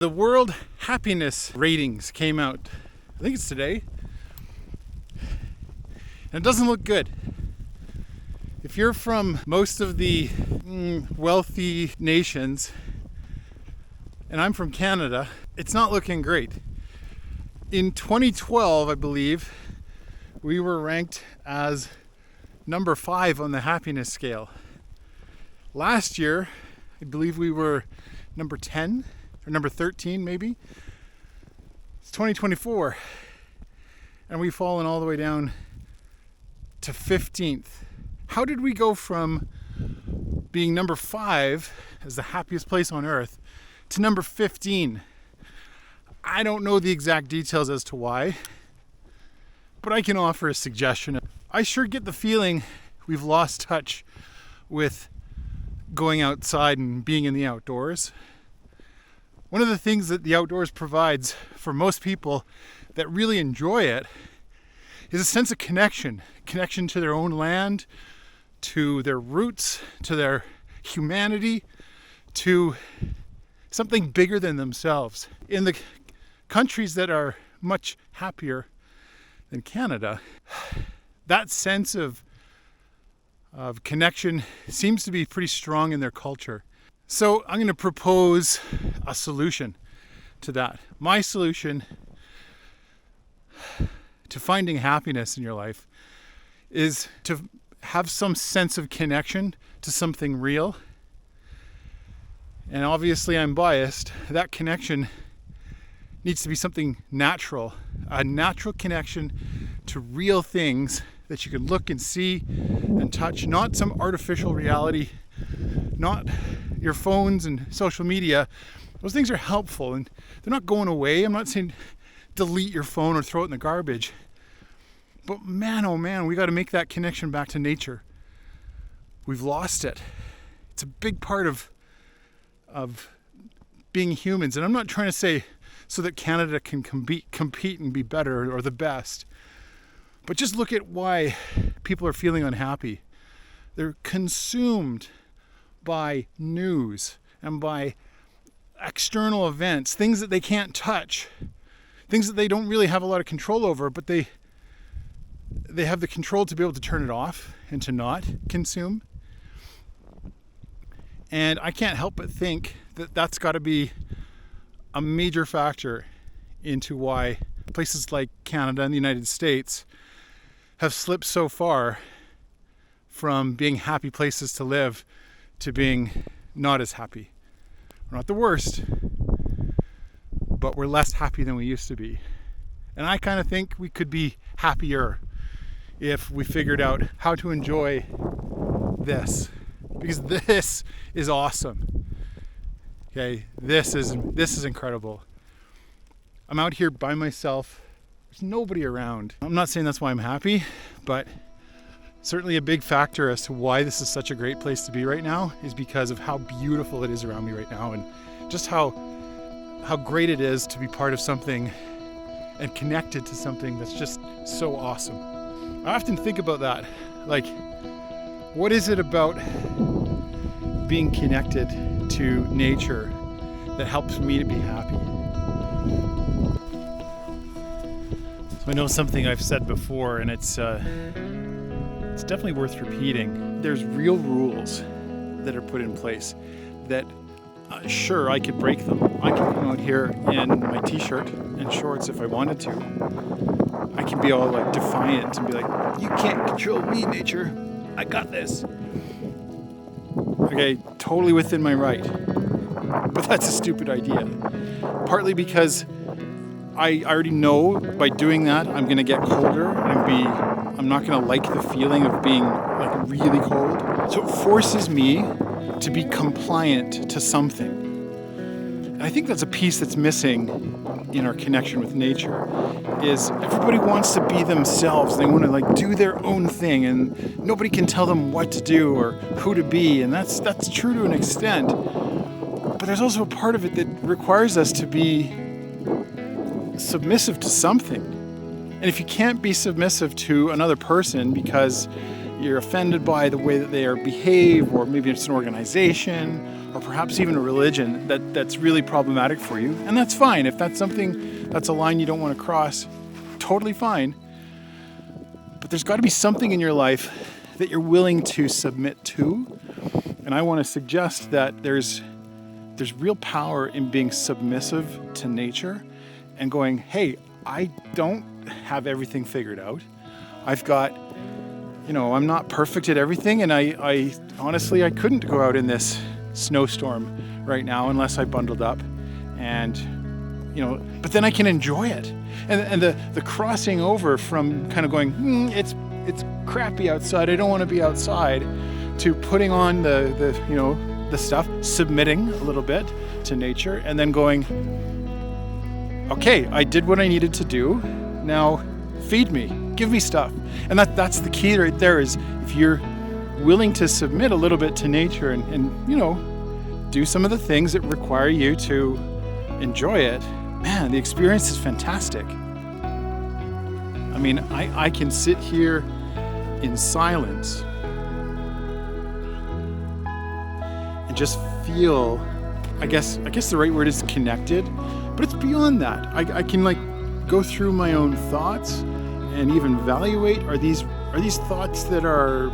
The World Happiness Ratings came out, I think it's today, and it doesn't look good. If you're from most of the wealthy nations, and I'm from Canada, it's not looking great. In 2012, I believe, we were ranked as number 5 on the happiness scale. Last year, I believe we were number 10 or number 13 maybe. It's 2024 and we've fallen all the way down to 15th. How did we go from being number 5 as the happiest place on earth to number 15? I don't know the exact details as to why, but I can offer a suggestion. I sure get the feeling we've lost touch with going outside and being in the outdoors. One of the things that the outdoors provides for most people that really enjoy it is a sense of connection to their own land, to their roots, to their humanity, to something bigger than themselves. In the countries that are much happier than Canada, that sense of connection seems to be pretty strong in their culture. So I'm going to propose a solution to that. My solution to finding happiness in your life is to have some sense of connection to something real. And obviously I'm biased. That connection needs to be something natural, a natural connection to real things that you can look and see and touch, not some artificial reality, not your phones and social media. Those things are helpful and they're not going away. I'm not saying delete your phone or throw it in the garbage. But man, oh man, we got to make that connection back to nature. We've lost it. It's a big part of being humans. And I'm not trying to say so that Canada can compete and be better or the best. But just look at why people are feeling unhappy. They're consumed by news and by external events, things that they can't touch, things that they don't really have a lot of control over, but they have the control to be able to turn it off and to not consume. And I can't help but think that that's got to be a major factor into why places like Canada and the United States have slipped so far from being happy places to live to being not as happy. We're not the worst, but we're less happy than we used to be. And I kind of think we could be happier if we figured out how to enjoy this, because this is awesome. Okay, this is incredible. I'm out here by myself. There's nobody around. I'm not saying that's why I'm happy, but certainly a big factor as to why this is such a great place to be right now is because of how beautiful it is around me right now and just how great it is to be part of something and connected to something that's just so awesome. I often think about that. Like, what is it about being connected to nature that helps me to be happy? So I know something I've said before, and it's definitely worth repeating. There's real rules that are put in place that, sure, I could break them. I could come out here in my t-shirt and shorts if I wanted to. I can be all like defiant and be like, you can't control me, nature. I got this. Okay, totally within my right. But that's a stupid idea. Partly because I already know by doing that I'm going to get colder and I'm not going to like the feeling of being like really cold. So it forces me to be compliant to something. And I think that's a piece that's missing in our connection with nature is everybody wants to be themselves. They want to like do their own thing and nobody can tell them what to do or who to be. And that's true to an extent. But there's also a part of it that requires us to be submissive to something. And if you can't be submissive to another person because you're offended by the way that they behave, or maybe it's an organization, or perhaps even a religion that's really problematic for you. And that's fine. If that's something, that's a line you don't want to cross, totally fine. But there's got to be something in your life that you're willing to submit to. And I want to suggest that there's real power in being submissive to nature and going, hey, I don't have everything figured out. I've got, I'm not perfect at everything, and I honestly, I couldn't go out in this snowstorm right now unless I bundled up, and but then I can enjoy it, and the crossing over from kind of going, it's crappy outside, I don't want to be outside, to putting on the stuff, submitting a little bit to nature, and then going, okay, I did what I needed to do, now feed me, give me stuff. And that's the key right there, is if you're willing to submit a little bit to nature and do some of the things that require you to enjoy it, man, the experience is fantastic. I mean, I can sit here in silence and just feel, I guess the right word is connected, but it's beyond that. I can go through my own thoughts and even evaluate, are these thoughts that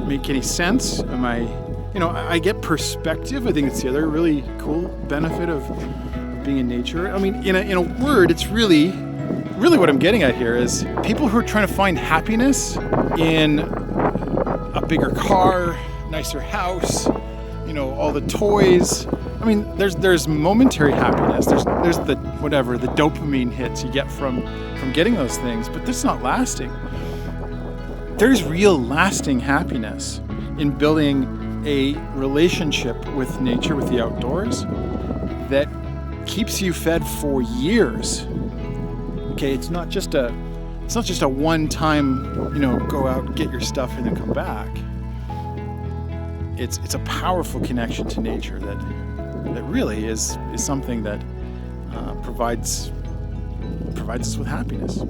make any sense? Am I get perspective. I think it's the other really cool benefit of being in nature. I mean, in a word, it's really what I'm getting at here is people who are trying to find happiness in a bigger car, nicer house, all the toys. I mean, there's momentary happiness. There's the dopamine hits you get from getting those things, but that's not lasting. There's real lasting happiness in building a relationship with nature, with the outdoors, that keeps you fed for years. Okay, it's not just a one-time, go out, get your stuff, and then come back. It's a powerful connection to nature that really is something that provides us with happiness.